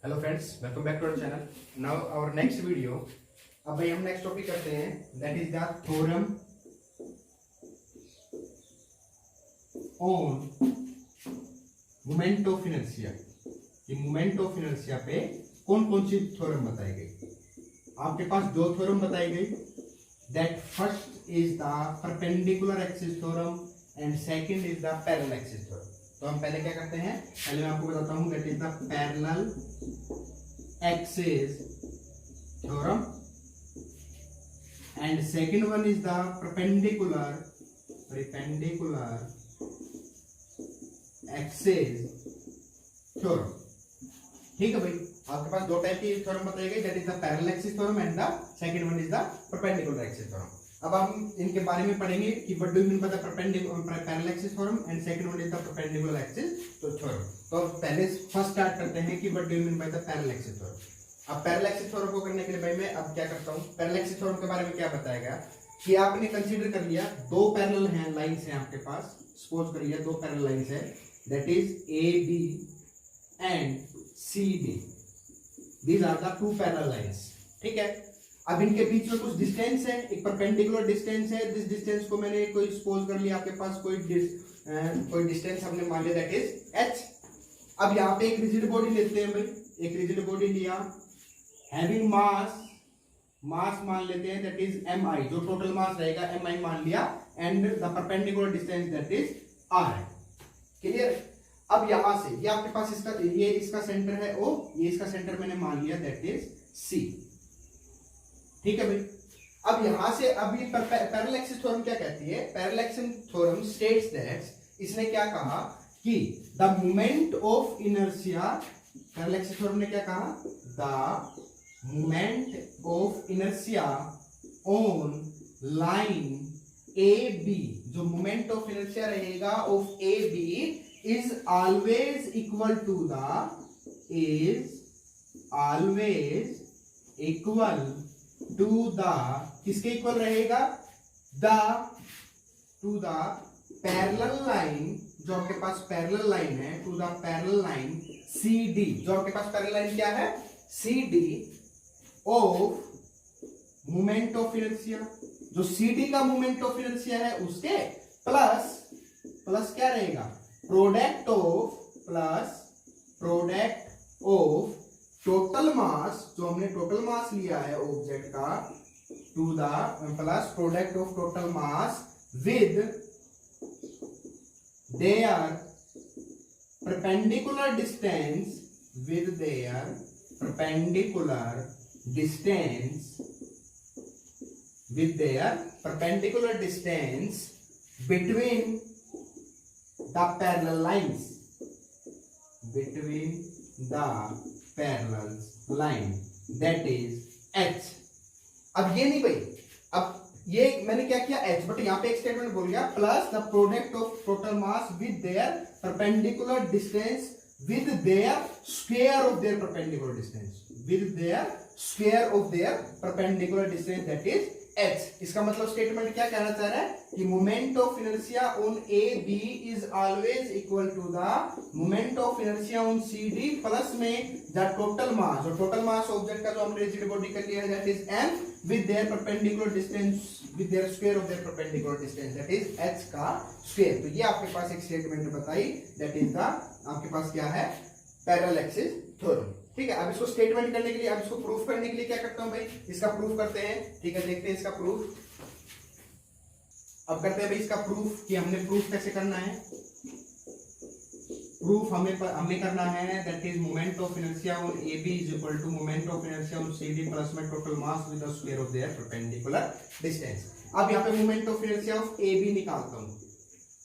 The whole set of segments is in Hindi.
Hello friends, welcome back to our channel. Now our next video. अब भाई हम नेक्स्ट टॉपिक करते हैं, that is the theorem on moment of inertia. ये मोमेंट ऑफ इनर्शिया पे कौन कौन सी थ्योरम बताई गई. आपके पास दो थ्योरम बताई गई. That first is the perpendicular axis theorem and second is the parallel axis theorem. तो हम पहले क्या करते हैं, पहले मैं आपको बताता हूं that is the parallel axis theorem and second one is the perpendicular axis theorem. ठीक है भाई, आपके पास दो टाइप की थ्योरम बताई गई, that is the parallel axis theorem and the second one is the perpendicular axis theorem. अब हम इनके बारे में पढ़ेंगे कि what do you mean by the parallel axis theorem and second one is the perpendicular axis theorem. तो पहले फर्स्ट स्टार्ट करते हैं कि what do you mean by the parallel axis theorem. अब पैरेलल एक्सिस थ्योरम को करने के लिए भाई मैं अब क्या करता हूं, पैरेलल एक्सिस थ्योरम के बारे में क्या बताया गया कि आपने कंसीडर कर लिया दो पैरेलल हैं, लाइंस हैं आपके पास. सपोज करिए दो पैरेलल लाइंस है, that is A B and C D. These are the two parallel lines. ठीक है, अब इनके बीच में कुछ डिस्टेंस है, एक परपेंडिकुलर डिस्टेंस है. दिस डिस्टेंस को मैंने कोई सपोज कर लिया, आपके पास कोई डिस्टेंस हमने मान लिया दैट इज h. अब यहाँ पे एक रिजिड बॉडी लेते हैं भाई, एक रिजिड बॉडी लिया हैविंग मास मान लेते हैं दैट इज mi, जो टोटल मास रहेगा mi मान लिया and the perpendicular distance that is r है. क्लियर. अब यहां से ये आपके पास इसका सेंटर है O, ये इसका सेंटर मैंने मान लिया दैट इज C. ठीक है भाई. अब यहां से अब ये पैरेलल एक्सिस थ्योरम क्या कहती है, parallel axis theorem states that, इसने क्या कहा कि the moment of inertia, parallel axis theorem ने क्या कहा, the moment of inertia on line A B, जो मोमेंट ऑफ इनर्शिया रहेगा of A B is always equal to the किसके इक्वल रहेगा, टू द पैरेलल लाइन, जो आपके पास पैरेलल लाइन है, to the parallel line C D, जो आपके पास पैरेलल लाइन क्या है सी D of moment of inertia, जो सी डी का मोमेंट ऑफ इनर्शिया है उसके प्लस क्या रहेगा, प्रोडक्ट ऑफ टोटल मास, जो हमने टोटल मास लिया है ऑब्जेक्ट का, to the plus product of total mass with their perpendicular distance between the parallel lines, that is h. अब ये नहीं भाई, अब ये मैंने क्या किया h, बट यहां पे एक स्टेटमेंट बोल गया plus the product of total mass with their perpendicular distance with their square of their perpendicular distance, that is h. इसका मतलब स्टेटमेंट क्या कहना चाह रहा है कि moment of inertia on A B is always equal to the moment of inertia on C D plus में द टोटल मास, जो टोटल मास ऑब्जेक्ट का जो हमने रिजिड बॉडी कर लिया है that is m with their perpendicular distance with their square of their perpendicular distance, that is h का स्क्वायर. तो ये आपके पास एक स्टेटमेंट बताई, दैट इज द आपके पास क्या है पैरेलल एक्सिस थ्योरम. ठीक है, अब इसको स्टेटमेंट करने के लिए, अब इसको प्रूफ करने के लिए क्या करता हूं भाई, इसका प्रूफ करते हैं. ठीक है, देखते हैं इसका प्रूफ. अब करते हैं भाई इसका प्रूफ कि हमने प्रूफ कैसे करना है. प्रूफ हमें करना है that is moment of inertia on A B is equal to moment of inertia on C D plus में total mass with the square of their perpendicular distance. अब यहाँ पे moment of inertia of A B निकालता हूं,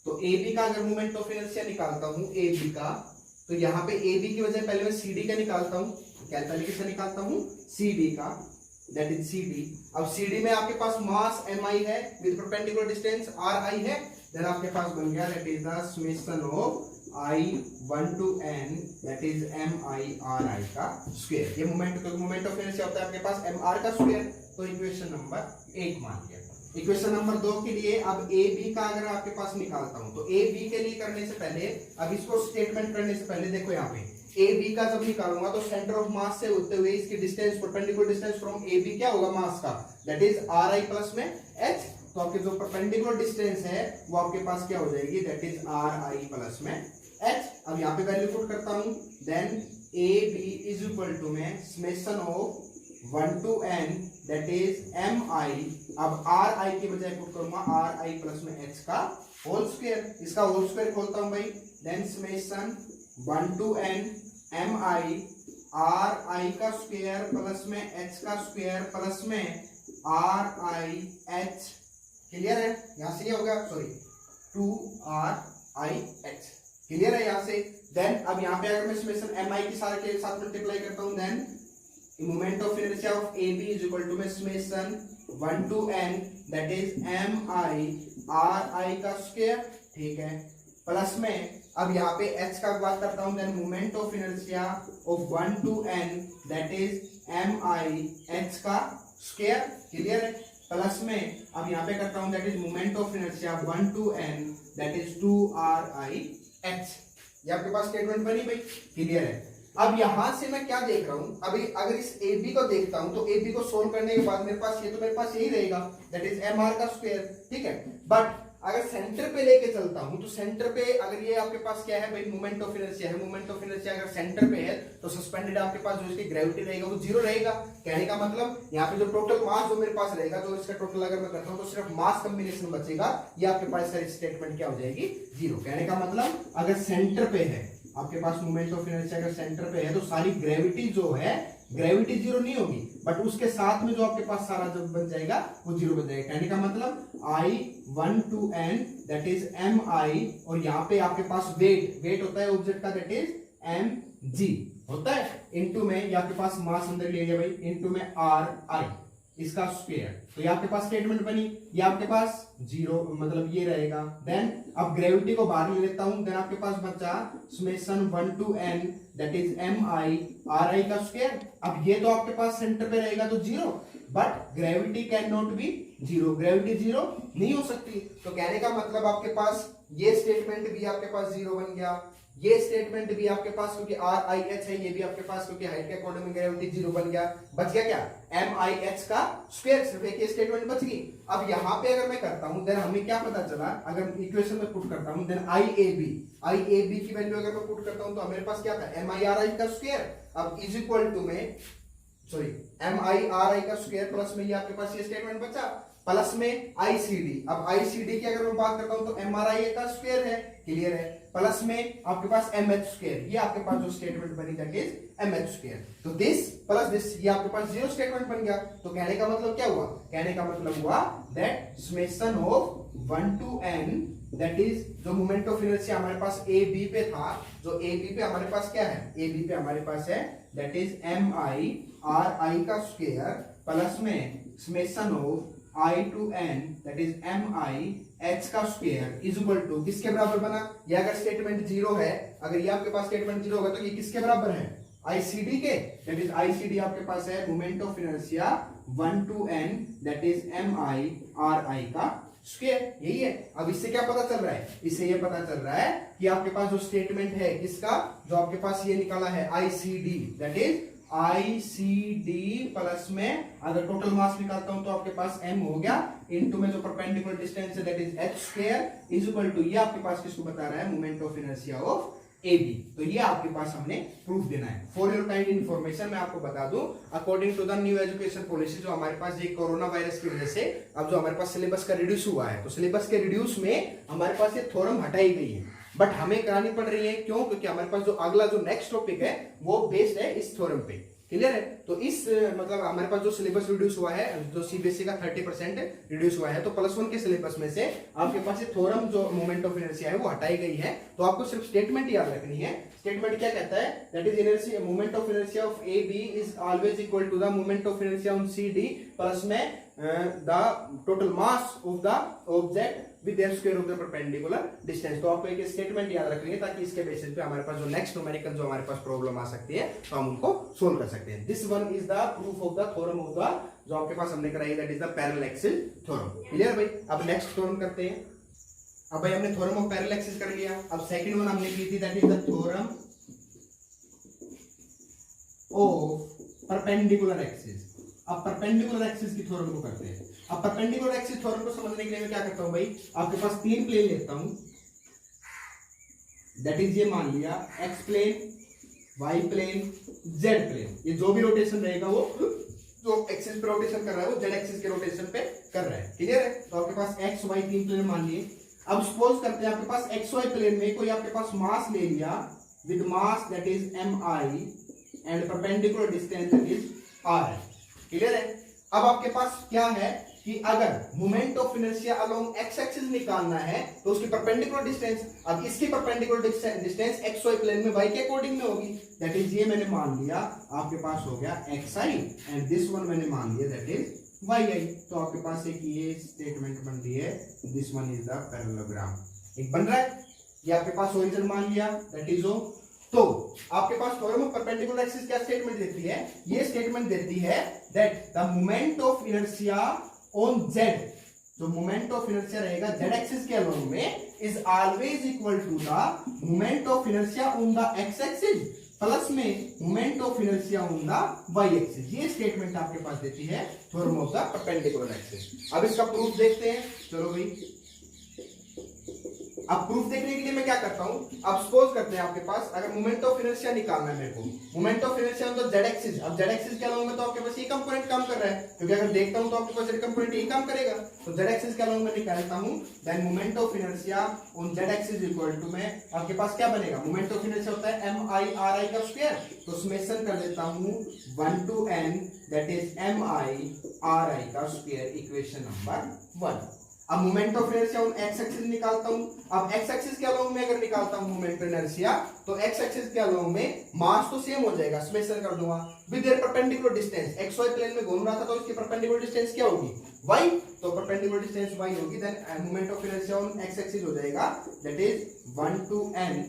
तो ए बी का अगर मोमेंट ऑफ इनर्शिया निकालता हूं ए बी का, तो यहाँ पे ए बी की वजह पहले मैं सी डी का निकालता हूँ. क्या पहले किसका निकालता हूँ, सी डी का, दैट इज सी डी. अब सी डी में आपके पास मास एम आई है with perpendicular distance R I है, देन आपके पास बन गया that is the summation of I 1 to n that is M I R I का स्क्वायर. ये मोमेंट ऑफ इनर्शिया होता है आपके पास एम आर का स्क्वायर. तो इक्वेशन नंबर 1 मान लिया. इक्वेशन नंबर 2 के लिए अब ए बी का अगर आपके पास निकालता हूं, तो ए बी के लिए करने से पहले, अब इसको स्टेटमेंट करने से पहले देखो यहाँ पे ए बी का जब निकालूंगा तो सेंटर ऑफ मास से होते हुए इसकी distance, perpendicular distance from A B क्या होगा मास का, that is R I plus में एच। तो आपके जो परपेंडिकुलर डिस्टेंस है वो आपके पास क्या हो जाएगी, that is R I plus में एच। अब यहाँ पे वैल्यू पुट करता हूं, then A B is equal to में summation of 1 to n that is M I. अब आर आई की बजाय पुट करूंगा आर आई प्लस में एच का होल स्क्वायर। इसका होल स्क्वायर खोलता हूं भाई, then summation 1 to n M I R I का स्क्वायर प्लस में एच का स्क्वायर प्लस में आर आई एच। क्लियर है, यहां से ये होगा, sorry 2 R I H. Clear है यहां से। देन अब यहां पे अगर मैं समेशन एम आई के साथ मल्टीप्लाई करता हूं, then moment of inertia of A B is equal to में summation 1 to n that is M I R I का स्क्वायर, ठीक है, प्लस में अब यहाँ पे h का बात करता हूं, then moment of inertia of 1 to n that is M I H का स्क्वायर। क्लियर है, प्लस में अब यहाँ पे करता हूं that is moment of inertia 1 to n that is 2 R I H. ये आपके पास स्टेटमेंट बनी भाई। क्लियर है। अब यहां से मैं क्या देख रहा हूं, अभी अगर इस ए बी को देखता हूं तो ए बी को सोल्व करने के बाद मेरे पास यही रहेगा, दैट इज एम आर का स्क्वायर। ठीक है, बट अगर सेंटर पे लेके चलता हूं तो सेंटर पे अगर ये आपके पास क्या है भाई, मोमेंट ऑफ इनर्शिया है। मोमेंट ऑफ इनर्शिया अगर सेंटर पे है तो सस्पेंडेड आपके पास जो इसकी ग्रेविटी रहेगा वो जीरो रहेगा। कहने का मतलब यहाँ पे जो टोटल मास जो मेरे पास रहेगा, जो इसका टोटल अगर मैं करता हूं तो सिर्फ मास कॉम्बिनेशन बचेगा, ये आपके पास सारी स्टेटमेंट क्या हो जाएगी, जीरो। कहने का मतलब अगर सेंटर पे है आपके पास मोमेंट ऑफ इनर्शिया अगर सेंटर पे है तो सारी ग्रेविटी जो है, ग्रेविटी जीरो नहीं होगी, बट उसके साथ में जो आपके पास सारा जो बन जाएगा वो जीरो बन जाएगा। कहने का मतलब I 1 to n that is M I, और यहाँ पे आपके पास वेट होता है ऑब्जेक्ट का, दैट इज एम जी होता है, इनटू में ये आपके पास मास अंदर ले लिया भाई, इनटू में आर आई इसका स्क्वायर। तो ये आपके पास स्टेटमेंट बनी, ये आपके पास जीरो मतलब ये रहेगा। देन अब ग्रेविटी को बाहर ले लेता हूं, देन आपके पास बचा summation 1 to n that is M I R I का स्क्वायर। अब ये तो आपके पास सेंटर पे रहेगा तो zero, but gravity can not be zero, gravity zero नहीं हो सकती। तो कहने का मतलब आपके पास ये स्टेटमेंट भी आपके पास जीरो बन गया, ये स्टेटमेंट भी आपके पास क्योंकि आर आई एच है, ये भी आपके पास क्योंकि हाइट के अकॉर्डिंग ग्रेविटी जीरो बन गया। बच गया क्या, एम आई एच का स्क्वायर, सिर्फ एक स्टेटमेंट बच गई। अब यहाँ पे अगर मैं करता हूं, देन हमें क्या पता चला, अगर इक्वेशन में पुट करता हूं, देन आई ए बी की वैल्यू अगर मैं पुट करता हूं तो मेरे पास क्या था, एम आई आर आई का स्क्वायर। अब इज इक्वल टू में sorry M I R I का स्क्वायर प्लस में ये आपके पास ये स्टेटमेंट बचा, प्लस में आईसीडी। अब आईसीडी की अगर मैं बात करता हूं तो एम आर आई का स्क्वायर है। क्लियर है, प्लस में आपके पास एम एच स्क्वायर, ये आपके पास जो स्टेटमेंट बनी that is M H square. तो दिस प्लस दिस, ये आपके पास जीरो स्टेटमेंट बन गया। तो कहने का मतलब क्या हुआ, कहने का मतलब हुआ that summation of 1 to n that is जो मोमेंट ऑफ इनर्शिया हमारे पास ए बी पे था, जो ए बी पे हमारे पास क्या है, ए बी पे हमारे पास है that is M I R I का स्क्वायर प्लस में summation of I to n that is M I H का स्क्वायर इज इक्वल टू किसके बराबर बना, ये अगर स्टेटमेंट जीरो है, अगर ये आपके पास स्टेटमेंट जीरो होगा तो ये किसके बराबर है, आईसीडी के। दैट इज आईसीडी आपके पास है moment of inertia 1 to n that is M I R I का स्क्वायर, यही है। अब इससे क्या पता चल रहा है, इससे ये पता चल रहा है कि आपके पास जो स्टेटमेंट है किसका, जो आपके पास ये निकाला है ICD that is ICD plus में अगर टोटल मास निकालता हूं तो आपके पास m हो गया, इनटू में जो परपेंडिकुलर डिस्टेंस है that is h square is equal to ये आपके पास किसको बता रहा है, moment of inertia of A B. तो ये आपके पास हमने प्रूफ देना है। फॉर योर काइंड इन्फॉर्मेशन मैं आपको बता दूं, according to the new education policy जो हमारे पास ये कोरोना वायरस की वजह से अब जो हमारे पास सिलेबस का रिड्यूस हुआ है, तो सिलेबस के रिड्यूस में हमारे पास ये थ्योरम हटाई गई है, बट हमें करानी पड़ रही है। क्यों, क्योंकि हमारे पास जो अगला जो नेक्स्ट टॉपिक है वो बेस्ड है इस थ्योरम पे। क्लियर है, तो इस मतलब हमारे पास जो सिलेबस रिड्यूस हुआ है, जो सीबीएसई का 30% रिड्यूस हुआ है, तो +1 के सिलेबस में से आपके पास ये थ्योरम जो मोमेंट ऑफ इनर्शिया है वो हटाई गई है। तो आपको सिर्फ स्टेटमेंट याद रखनी है। स्टेटमेंट क्या कहता है, that is inertia moment of inertia of A B is always equal to the moment of inertia on C D plus में the total mass of the object with their square of the perpendicular distance. तो आपको एक स्टेटमेंट याद रखनी है ताकि इसके बेसिस पे हमारे पास जो नेक्स्ट न्यूमेरिकल जो हमारे पास प्रॉब्लम आ सकती है तो हम उनको सोल्व कर सकते हैं। This one is the proof of the theorem of the जो आपके पास हमने कराई that is the parallel axis theorem. Clear भाई, अब नेक्स्ट थ्योरम करते हैं। अब भाई हमने थ्योरम ऑफ पैरेलल एक्सिस कर लिया। अब सेकंड वन हमने की थी that is the theorem of perpendicular axis. अब परपेंडिकुलर एक्सिस की थ्योरम को करते हैं। अब परपेंडिकुलर एक्सिस थ्योरम को समझने के लिए मैं क्या करता हूं भाई, आपके पास तीन प्लेन लेता हूं, दैट इज ये मान लिया X plane, Y plane, Z plane. ये जो भी रोटेशन रहेगा वो जो एक्सिस पे रोटेशन कर रहा है वो जेड एक्सिस के रोटेशन पे कर रहा है। क्लियर है? तो आपके पास एक्स वाई तीन प्लेन मान लिए। अब सपोज करते हैं आपके पास एक्स वाई प्लेन में कोई आपके पास मास ले लिया with mass that is mi and perpendicular distance that is r। Clear है? अब आपके पास क्या है कि अगर moment of inertia along X axis निकालना है तो उसकी परपेंडिकुलर डिस्टेंस, अब इसकी perpendicular distance X Y plane में वाई के अकॉर्डिंग में होगी। दैट इज ये मैंने मान लिया आपके पास हो गया x I and this one मैंने मान लिया दैट इज वाई आई। तो आपके पास एक ये स्टेटमेंट बन रही है, this one is the parallelogram. एक बन रहा है, ये आपके पास ओरिजिन मान लिया दैट इज ओ। तो आपके पास थ्योरम ऑफ परपेंडिकुलर एक्सिस क्या स्टेटमेंट देती है? ये स्टेटमेंट देती है that the moment of inertia on z, जो मोमेंट ऑफ इनर्शिया रहेगा z एक्सिस के अलोंग में is always equal to the moment of inertia on the x axis plus में moment of inertia on the y axis. ये स्टेटमेंट आपके पास देती है theorem of the perpendicular axis. अब इसका प्रूफ देखते हैं। चलो भाई, अब प्रूफ देखने के लिए मैं क्या करता हूं, अब सपोज करते हैं आपके पास अगर मोमेंट ऑफ इनर्शिया निकालना है मेरे को, moment of inertia on the z axis. अब z एक्सिस के अलोंग में तो आपके पास ये कंपोनेंट काम कर रहा है, क्योंकि अगर देखता हूं तो आपके पास ये कंपोनेंट यही काम करेगा। तो z एक्सिस के अलोंग में निकालता हूं, then moment of inertia on z axis equal to में आपके पास क्या बनेगा, मोमेंट ऑफ इनर्शिया होता है mi ri का स्क्वायर। तो समेशन कर देता हूं 1 to n that is mi ri का स्क्वायर, इक्वेशन नंबर 1। अब moment of inertia on x axis निकालता हूं। अब एक्स एक्सिस के अलोंग में अगर निकालता हूं मोमेंट ऑफ इनर्शिया तो एक्स एक्सिस के अलोंग में मास तो सेम हो जाएगा, समेशन कर दूंगा with their perpendicular distance. X Y plane में घूम रहा था तो इसकी परपेंडिकुलर डिस्टेंस क्या होगी, y। तो परपेंडिकुलर डिस्टेंस y होगी, then moment of inertia on x axis हो जाएगा दैट इज 1 to n।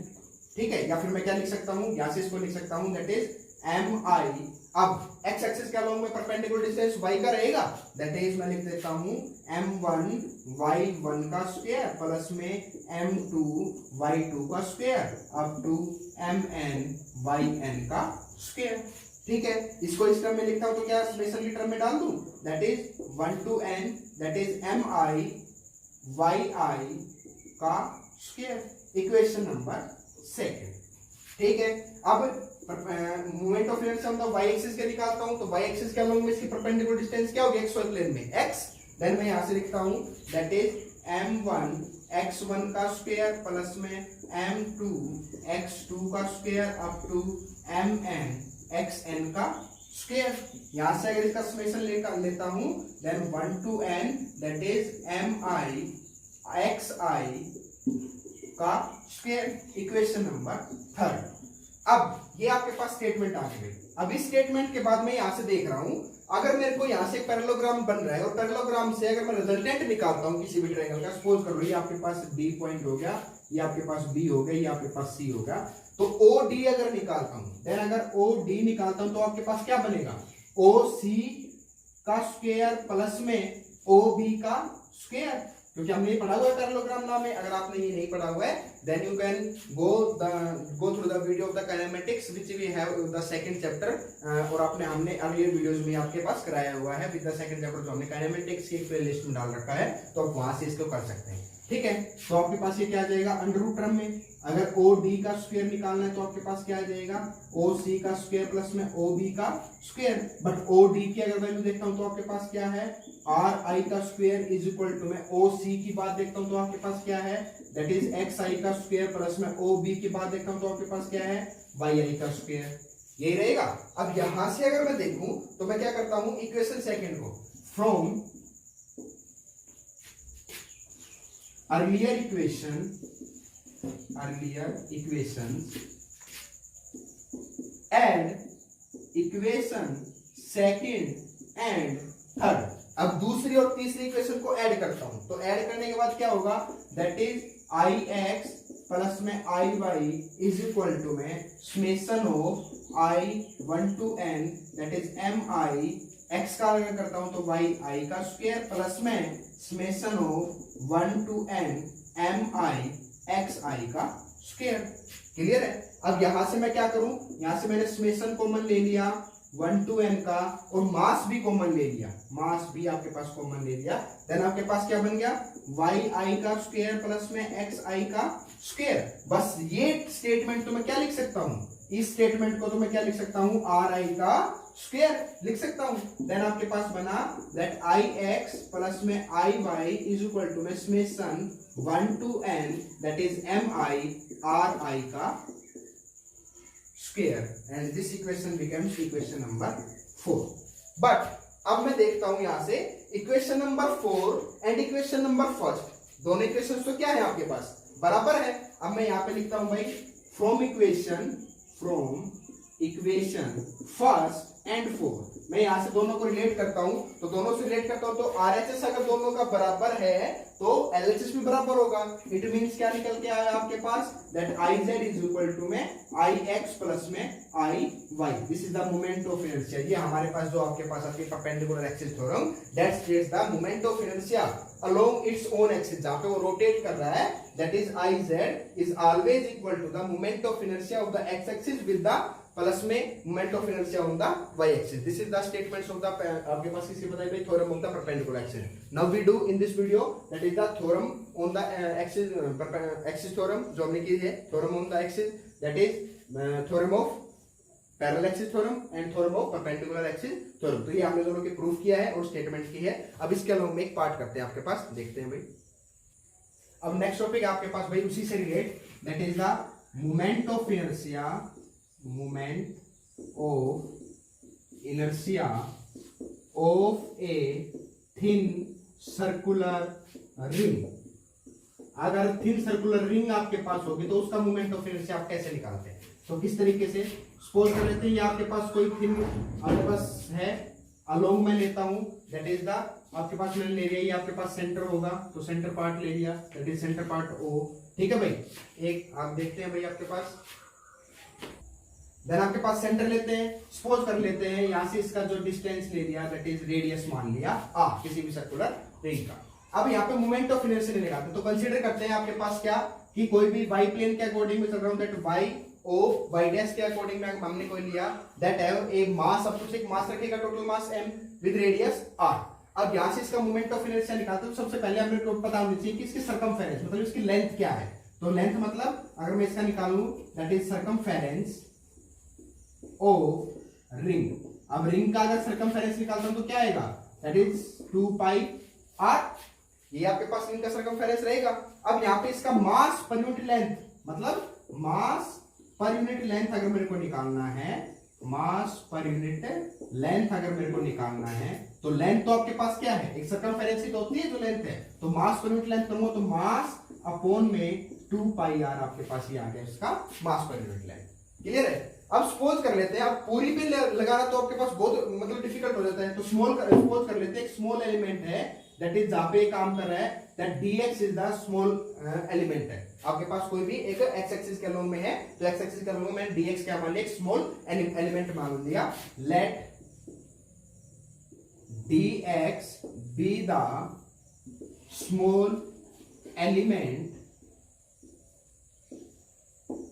ठीक है? या फिर मैं क्या लिख सकता हूं, यहां से इसको लिख सकता हूं दैट इज mi। अब x एक्सिस के अलोंग में परपेंडिकुलर डिस्टेंस y का रहेगा, दैट इज मैं लिख देता हूं m1 y1 का स्क्वायर प्लस में m2 y2 का square up to mn yn का स्क्वायर। ठीक है? इसको इस टर्म में लिखता हूं तो क्या समेशन की टर्म में डाल दूं, that is 1 to n that is mi yi का स्क्वायर, इक्वेशन नंबर 2। ठीक है? अब moment of inertia on the y axis के निकालता हूं तो y एक्सिस के अलोंग में इसकी परपेंडिकुलर डिस्टेंस क्या होगी, xy प्लेन में x। देन मैं यहां से लिखता हूं दैट इज m1 x1 का स्क्वायर प्लस में m2 x2 का square up to mn xn का स्क्वायर। यहां से अगर इसका समेशन लेता हूं then 1 to n that is mi xi का स्क्वायर, इक्वेशन नंबर 3। अब ये आपके पास स्टेटमेंट आ गई। अब इस स्टेटमेंट के बाद मैं यहां से देख रहा हूं, अगर मेरे को यहां से एक पैरेललोग्राम बन रहा है और पैरेललोग्राम से अगर मैं रिजल्टेंट निकालता हूं किसी भी ट्रायंगल का, सपोज करो ये आपके पास B पॉइंट हो गया, ये आपके पास B हो गया, ये आपके पास C हो गया, तो OD अगर निकालता हूं, देन अगर OD निकालता हूं तो आपके पास क्या बनेगा, OC का स्क्वायर प्लस में OB का स्क्वायर। क्योंकि हमने ये पढ़ा हुआ है पैरेललोग्राम नाम में। अगर आपने ये नहीं पढ़ा हुआ है then you can go through the video of the kinematics which we have the second chapter, और हमने अर्लियर वीडियोस में आपके पास कराया हुआ है विद द सेकंड चैप्टर, जो हमने काइनेमेटिक्स की प्लेलिस्ट में डाल रखा है, तो आप वहां से इसको कर सकते हैं। ठीक है? तो आपके पास ये क्या आ जाएगा, अंडर रूट टर्म में अगर OD का स्क्वायर निकालना है तो आपके पास क्या आ जाएगा, OC का स्क्वायर प्लस में OB का स्क्वायर। बट OD की अगर वैल्यू देखता हूं तो आपके पास क्या है, RI का स्क्वायर इज इक्वल टू में OC की बात देखता हूं तो आपके पास क्या है, दैट इज XI का स्क्वायर प्लस में OB की बात देखता हूं तो आपके पास क्या है, YI का स्क्वायर। यही रहेगा। अब यहां से अगर मैं देखूं तो मैं क्या करता हूं, इक्वेशन सेकंड को from earlier equations add equation second and third। अब दूसरी और तीसरी इक्वेशन को ऐड करता हूं, तो ऐड करने के बाद क्या होगा, दैट इज ix प्लस में iy इज इक्वल टू में summation of i1 to n that is mi x का अगर करता हूं तो yi का स्क्वायर प्लस में summation of 1 to n mi xi का स्क्वायर। क्लियर है? अब यहां से मैं क्या करूं, यहां से मैंने समेशन कॉमन ले लिया 1 to n का, और मास भी कॉमन ले लिया, मास भी आपके पास कॉमन ले लिया। देन आपके पास क्या बन गया, yi का स्क्वायर प्लस में xi का स्क्वायर। बस ये स्टेटमेंट तो मैं क्या लिख सकता हूं, इस स्टेटमेंट को तो मैं क्या लिख सकता हूं, ri का स्क्वायर लिख सकता हूं। देन आपके पास बना दैट ix प्लस में iy इज इक्वल टू में summation 1 to n that is mi ri का square, and this equation becomes equation number 4। But अब मैं देखता हूं यहां से equation number 4 and equation number first, दोनों इक्वेशन तो क्या है आपके पास, बराबर है। अब मैं यहां पे लिखता हूं भाई फ्रॉम इक्वेशन फर्स्ट एंड 4, मैं यहां से दोनों को रिलेट करता हूं, तो दोनों से रिलेट करता हूं तो RHS अगर दोनों का बराबर है तो LHS भी बराबर होगा। इट मींस क्या निकल के आया आपके पास, that IZ is equal to में IX प्लस में IY, this is the moment of inertia. ये हमारे पास जो आपके पास आपके perpendicular axis theorem that states the moment of inertia along its own axis, जहां पे वो रोटेट कर रहा है, that is IZ is always equal to the moment of inertia of the x axis with the plus में moment of inertia on the y axis. This is the statements of the आपके पास किसी बताइए भाई theorem of the perpendicular axis. Now we do in this video that is the theorem on the axis theorem, जो हमने की है theorem on the axis, that is theorem of parallel axis theorem and theorem of perpendicular axis theorem. तो ये हमने दोनों के प्रूफ किया है और स्टेटमेंट की है। अब इसके अलोंग में एक पार्ट करते हैं आपके पास, देखते हैं भाई। अब नेक्स्ट टॉपिक आपके पास भाई उसी से relate, that is the moment of inertia, moment of inertia of a thin circular ring. अगर थिन सर्कुलर रिंग आपके पास होगी तो उसका मोमेंट ऑफ इनर्शिया आप कैसे निकालते हैं, तो किस तरीके से सपोज कर लेते हैं ये आपके पास कोई थिन आपके पास है, अलोंग में लेता हूं, दैट इज द आपके पास मैंने ले लिया, ये आपके पास सेंटर होगा तो सेंटर पार्ट ले लिया, that is centre part O, ठीक है भाई। एक आप देखते हैं भाई आपके पास, देन आपके पास सेंटर लेते हैं, सपोज कर लेते हैं यहां से इसका जो डिस्टेंस ले लिया दैट इज रेडियस मान लिया किसी भी सर्कुलर रिंग का। अब यहाँ पे मोमेंट ऑफ इनर्शिया निकालते हैं, तो कंसीडर करते हैं आपके पास क्या कि कोई भी y प्लेन के अकॉर्डिंग में चल रहा हूं, दैट y डैश के अकॉर्डिंग में हमने कोई लिया दैट हैव ए मास, अब कुछ एक मास रखेगा total mass m with radius r। अब यहां से इसका मोमेंट ऑफ इनर्शिया निकालते हैं, तो सबसे पहले हमें पता होना चाहिए कि इसकी सर्कमफेरेंस मतलब इसकी लेंथ क्या है। तो लेंथ मतलब अगर मैं इसका निकालूं that is circumference of ring. अब रिंग का अगर सर्कमफेरेंस निकालता हूं तो क्या आएगा, दैट इज 2 पाई r, ये आपके पास रिंग का सर्कमफेरेंस रहेगा। अब यहाँ पे इसका मास पर यूनिट लेंथ मतलब मास पर यूनिट लेंथ अगर मेरे को निकालना है, मास पर यूनिट लेंथ अगर मेरे को निकालना है, तो लेंथ तो आपके पास क्या है, एक सर्कमफेरेंस ही तो होती है जो लेंथ है, तो मास पर यूनिट लेंथ करूंगा तो मास अपॉन में 2 पाई r आपके पास ये आ गया इसका मास पर यूनिट लेंथ। क्लियर है। अब सपोज कर लेते हैं, अब पूरी पे लगाना तो आपके पास बहुत मतलब डिफिकल्ट हो जाता है, तो सपोज कर लेते हैं एक स्मॉल एलिमेंट है दैट इज जहां पे काम कर रहा है, that dx is the small element है। आपके पास कोई भी एक x एक्सिस के अलोंग में है, तो x एक्सिस के अलोंग में dx क्या मान लिया, एक स्मॉल एलिमेंट मान लिया। Let dx be the small element,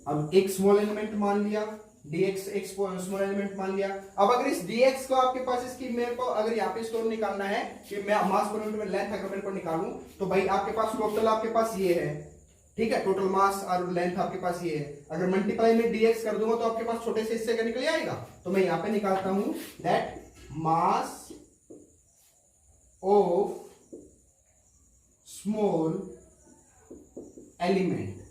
अब एक स्मॉल एलिमेंट मान लिया, dx एक स्मॉल एलिमेंट मान लिया। अब अगर इस dx को आपके पास इसकी मेरे को अगर यहाँ पे स्टोर निकालना है कि मैं मास पर यूनिट में लेंथ अगर मेरे को निकालूं, तो भाई आपके पास टोटल आपके पास ये है, ठीक है, टोटल मास और लेंथ आपके पास ये है। अगर मल्टीप्लाई में dx कर दूंगा तो आपके पास छोटे से हिस्से का निकल आएगा, तो मैं यहाँ पे निकालता हूं that mass of small element.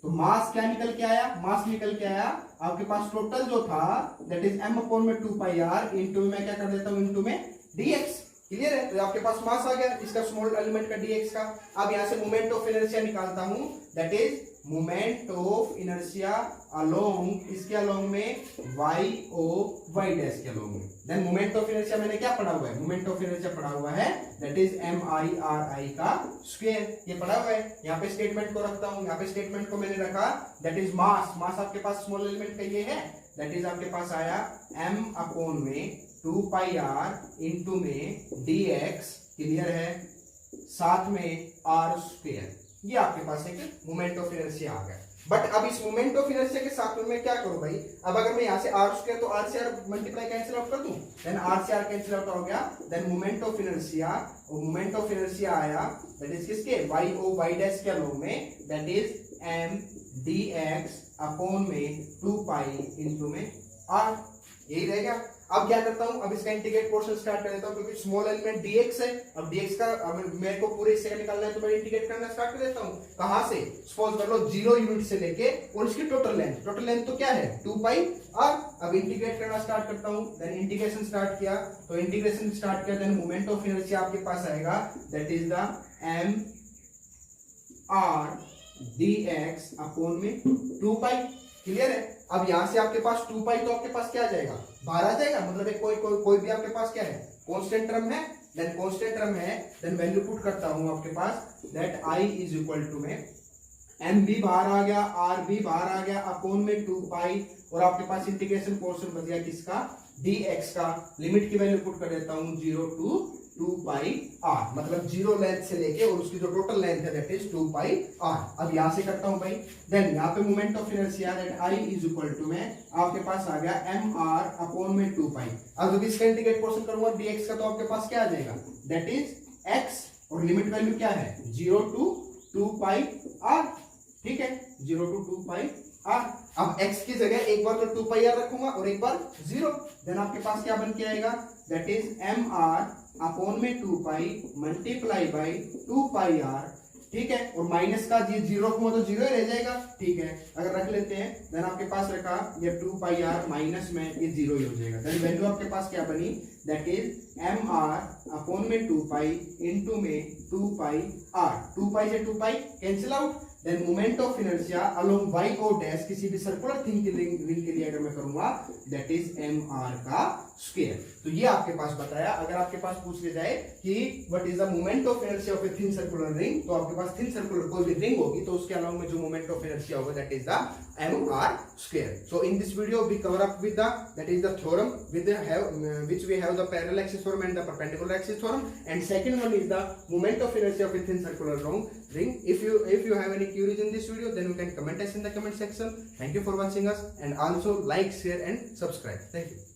तो मास क्या निकल के आया, मास निकल के आया आपके पास टोटल जो था दैट इज m अपॉन में 2 पाई r इंटू में क्या कर देता हूं इंटू में dx। क्लियर है, तो आपके पास मास आ गया इसका स्मॉल एलिमेंट का dx का। अब यहां से मोमेंट ऑफ इनर्शिया निकालता हूं, that is moment of inertia along, इसके अलोंग में y डैश के अलोंग में। देन मोमेंट ऑफ इनर्शिया मैंने क्या पढ़ा हुआ है, मोमेंट ऑफ इनर्शिया पढ़ा हुआ है दैट इज mi/ri का स्क्वायर, ये पढ़ा हुआ है। यहाँ पे स्टेटमेंट को रखता हूं, यहाँ पे स्टेटमेंट को मैंने रखा दैट इज मास, मास आपके पास स्मॉल एलिमेंट का ये है, दैट इज आपके पास आया m अपॉन में 2 पाई r इंटू में dx, क्लियर है, साथ में r स्क्वायर। ये आपके पास एक मोमेंट ऑफ इनर्शिया आ गया। बट अब इस मोमेंट ऑफ इनर्शिया के साथ में मैं क्या करूं भाई, अब अगर मैं यहाँ से आर स्क्वायर तो आर से आर मल्टीप्लाई कैंसिल आउट कर दूं, देन आर से आर कैंसिल आउट हो गया, देन मोमेंट ऑफ इनर्शिया, और मोमेंट ऑफ इनर्शिया आया दैट इज किसके, वाई ओ वाई डैश के लॉ में, that is m d x upon में 2 पाई इंटू में आर, यही रहेगा। अब क्या करता हूं, अब इसका इंटीग्रेट पोर्शन स्टार्ट कर देता हूं, क्योंकि स्मॉल एलिमेंट dx है, अब dx का मेरे को पूरे हिस्से का निकालना है तो मैं इंटीग्रेट करना स्टार्ट कर देता हूं। कहां से, सपोज कर लो 0 यूनिट से लेके और इसकी टोटल लेंथ तो क्या है 2 पाई r। अब इंटीग्रेट करना स्टार्ट करता हूं, देन इंटीग्रेशन स्टार्ट किया, तो इंटीग्रेशन स्टार्ट किया, देन मोमेंट ऑफ इनर्शिया आपके पास आएगा that is the m r dx upon में 2 पाई। क्लियर है। अब यहां से आपके पास 2 पाई तो आपके पास क्या आ जाएगा, बाहर आ जाएगा, मतलब एक कोई भी आपके पास क्या है, कांस्टेंट टर्म है, देन कांस्टेंट टर्म है, देन वैल्यू पुट करता हूं आपके पास that i is equal to में m भी बाहर आ गया, r भी बाहर आ गया, अपॉन में 2 पाई, और आपके पास इंटीग्रेशन पोर्शन बच गया किसका, dx का। लिमिट की वैल्यू पुट कर देता हूं 0 to 2 पाई r, मतलब 0 लेंथ से लेके और उसकी जो टोटल लेंथ है दैट इज 2 पाई r। अब यहां से करता हूं भाई, देन यहां पे moment of inertia that i is equal to में आपके पास आ गया mr अपॉन में 2 पाई। अब जब इसका इंटीग्रेट पोर्शन करूंगा dx का तो आपके पास क्या आ जाएगा, दैट इज x, और लिमिट वैल्यू क्या है 0 to 2 पाई r, ठीक है, 0 to 2 पाई r। अब x की जगह एक बार तो 2 पाई r रखूंगा और एक बार 0, देन आपके पास क्या बन के आएगा, दैट इज mr अपॉन में 2 पाई मल्टीप्लाई बाई 2 पाई r, ठीक है, और माइनस का ये 0 रखूंगा तो 0 ही रह जाएगा, ठीक है, अगर रख लेते हैं देन आपके पास रखा ये 2 पाई r माइनस में ये 0 ही हो जाएगा, देन वैल्यू आपके पास क्या बनी, दैट इज mr अपॉन में 2 पाई इंटू में 2 पाई r, 2 पाई से 2 pi cancel out, then moment of inertia along y O dash किसी भी सर्कुलर थिंग की रिंग के लिए अगर मैं करूंगा दैट इज mr का स्क्वायर। तो ये आपके पास बताया। अगर आपके पास पूछ लिया जाए कि what is the moment of inertia of a thin circular ring, तो आपके पास थिन सर्कुलर कोई भी रिंग होगी तो उसके अलावा में जो मोमेंट ऑफ इनर्शिया होगा that is the mr square. So in this video we cover up with that is the theorem with which we have the parallel axis theorem and the perpendicular axis theorem, and second one is the moment of inertia of a thin circular ring. If you have any queries in this video, then you can comment us in the comment section. Thank you for watching us, and also like, share and subscribe. Thank you.